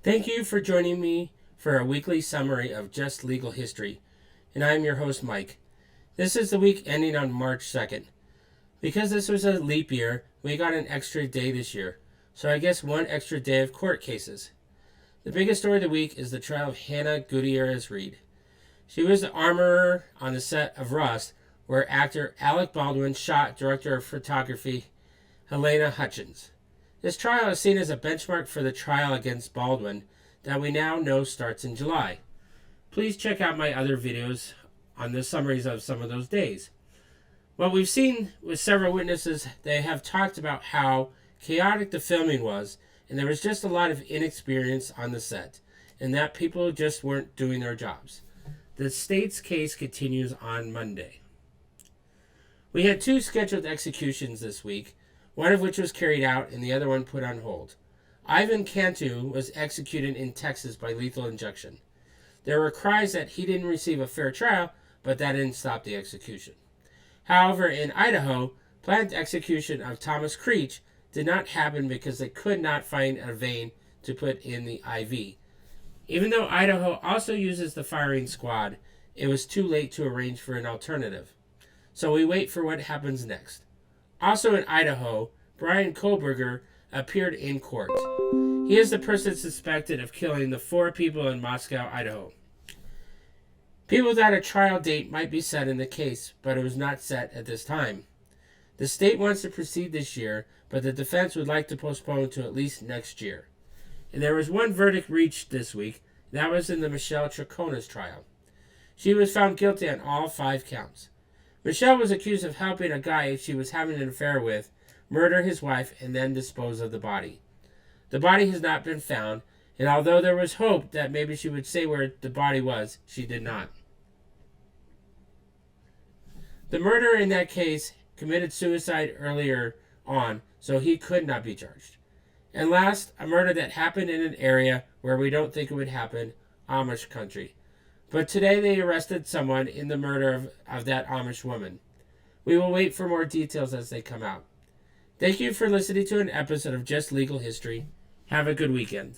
Thank you for joining me for a weekly summary of Just Legal History, and I'm your host, Mike. This is the week ending on March 2nd. Because this was a leap year, we got an extra day this year, so I guess one extra day of court cases. The biggest story of the week is the trial of Hannah Gutierrez Reed. She was the armorer on the set of Rust, where actor Alec Baldwin shot director of photography Helena Hutchins. This trial is seen as a benchmark for the trial against Baldwin that we now know starts in July. Please check out my other videos on the summaries of some of those days. What we've seen with several witnesses, they have talked about how chaotic the filming was, and there was just a lot of inexperience on the set, and that people just weren't doing their jobs. The state's case continues on Monday. We had 2 scheduled executions this week, one of which was carried out and the other one put on hold. Ivan Cantu was executed in Texas by lethal injection. There were cries that he didn't receive a fair trial, but that didn't stop the execution. However, in Idaho, planned execution of Thomas Creech did not happen because they could not find a vein to put in the IV. Even though Idaho also uses the firing squad, it was too late to arrange for an alternative. So we wait for what happens next. Also in Idaho, Brian Kohlberger appeared in court. He is the person suspected of killing the 4 people in Moscow, Idaho. People thought a trial date might be set in the case, but it was not set at this time. The state wants to proceed this year, but the defense would like to postpone to at least next year. And there was one verdict reached this week. That was in the Michelle Troconis trial. She was found guilty on all 5 counts. Michelle was accused of helping a guy she was having an affair with murder his wife and then dispose of the body. The body has not been found, and although there was hope that maybe she would say where the body was, she did not. The murderer in that case committed suicide earlier on, so he could not be charged. And last, a murder that happened in an area where we don't think it would happen, Amish country. But today they arrested someone in the murder of that Amish woman. We will wait for more details as they come out. Thank you for listening to an episode of Just Legal History. Have a good weekend.